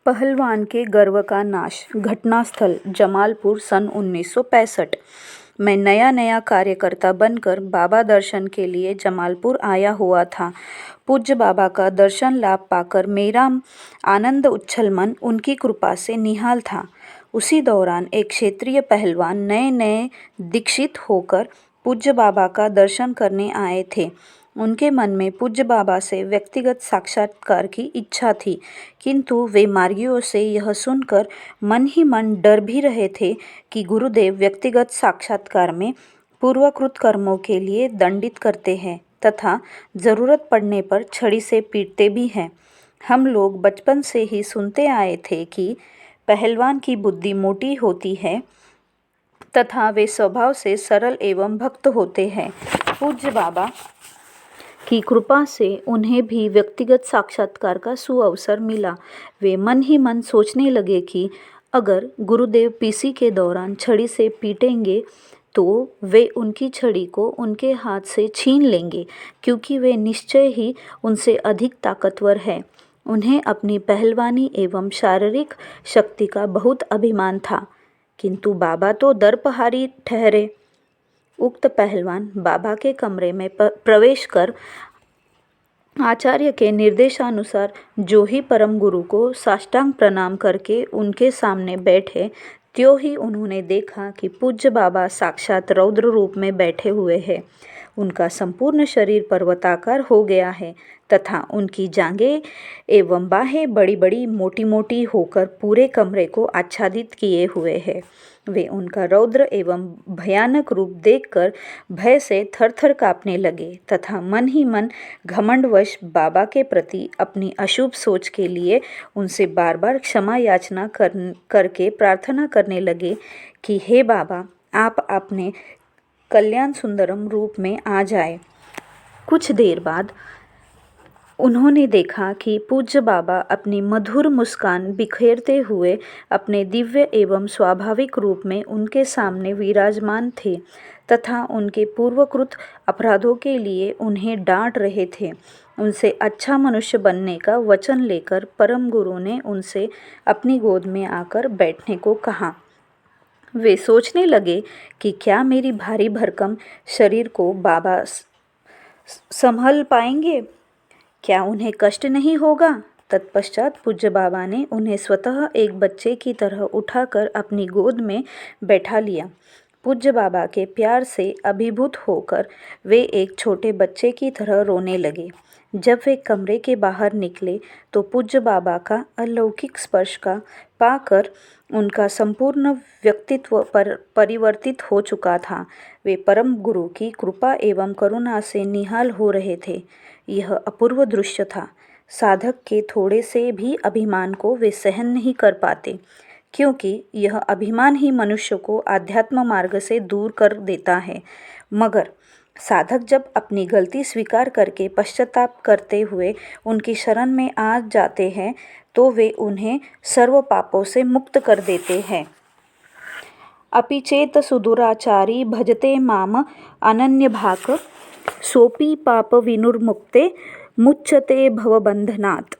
पहलवान के गर्व का नाश। घटनास्थल जमालपुर सन 1965। मैं नया नया कार्यकर्ता बनकर बाबा दर्शन के लिए जमालपुर आया हुआ था। पूज्य बाबा का दर्शन लाभ पाकर मेरा आनंद उच्छल मन उनकी कृपा से निहाल था। उसी दौरान एक क्षेत्रीय पहलवान नए नए दीक्षित होकर पूज्य बाबा का दर्शन करने आए थे। उनके मन में पूज्य बाबा से व्यक्तिगत साक्षात्कार की इच्छा थी, किंतु वे मार्गियों से यह सुनकर मन ही मन डर भी रहे थे कि गुरुदेव व्यक्तिगत साक्षात्कार में पूर्वकृत कर्मों के लिए दंडित करते हैं तथा जरूरत पड़ने पर छड़ी से पीटते भी हैं। हम लोग बचपन से ही सुनते आए थे कि पहलवान की बुद्धि मोटी होती है तथा वे स्वभाव से सरल एवं भक्त होते हैं। पूज्य बाबा की कृपा से उन्हें भी व्यक्तिगत साक्षात्कार का सुअवसर मिला। वे मन ही मन सोचने लगे कि अगर गुरुदेव पीसी के दौरान छड़ी से पीटेंगे तो वे उनकी छड़ी को उनके हाथ से छीन लेंगे, क्योंकि वे निश्चय ही उनसे अधिक ताकतवर हैं। उन्हें अपनी पहलवानी एवं शारीरिक शक्ति का बहुत अभिमान था, किंतु बाबा तो दर्पहारी ठहरे। उक्त पहलवान बाबा के कमरे में प्रवेश कर आचार्य के निर्देशानुसार जो ही परम गुरु को साष्टांग प्रणाम करके उनके सामने बैठे, त्यों ही उन्होंने देखा कि पूज्य बाबा साक्षात रौद्र रूप में बैठे हुए हैं। उनका संपूर्ण शरीर पर्वताकार हो गया है तथा उनकी जांघें एवं बाहें बड़ी बड़ी मोटी मोटी होकर पूरे कमरे को आच्छादित किए हुए हैं। वे उनका रौद्र एवं भयानक रूप देखकर भय से थरथर कांपने लगे तथा मन ही मन घमंडवश बाबा के प्रति अपनी अशुभ सोच के लिए उनसे बार बार क्षमा याचना करके प्रार्थना करने लगे कि हे बाबा, आप अपने कल्याण सुंदरम रूप में आ जाए। कुछ देर बाद उन्होंने देखा कि पूज्य बाबा अपनी मधुर मुस्कान बिखेरते हुए अपने दिव्य एवं स्वाभाविक रूप में उनके सामने विराजमान थे तथा उनके पूर्वकृत अपराधों के लिए उन्हें डांट रहे थे। उनसे अच्छा मनुष्य बनने का वचन लेकर परम गुरु ने उनसे अपनी गोद में आकर बैठने को कहा। वे सोचने लगे कि क्या मेरी भारी भरकम शरीर को बाबा संभाल पाएंगे, क्या उन्हें कष्ट नहीं होगा। तत्पश्चात पूज्य बाबा ने उन्हें स्वतः एक बच्चे की तरह उठाकर अपनी गोद में बैठा लिया। पूज्य बाबा के प्यार से अभिभूत होकर वे एक छोटे बच्चे की तरह रोने लगे। जब वे कमरे के बाहर निकले तो पूज्य बाबा का अलौकिक स्पर्श का पाकर उनका संपूर्ण व्यक्तित्व परिवर्तित हो चुका था। वे परम गुरु की कृपा एवं करुणा से निहाल हो रहे थे। यह अपूर्व दृश्य था। साधक के थोड़े से भी अभिमान को वे सहन नहीं कर पाते, क्योंकि यह अभिमान ही मनुष्य को आध्यात्म मार्ग से दूर कर देता है। मगर साधक जब अपनी गलती स्वीकार करके पश्चाताप करते हुए उनकी शरण में आ जाते हैं तो वे उन्हें सर्व पापों से मुक्त कर देते हैं। अपि चेत सुदुराचारी भजते माम अनन्यभाक् सोऽपि पाप विनुर्मुक्ते मुच्यते भवबंधनात्।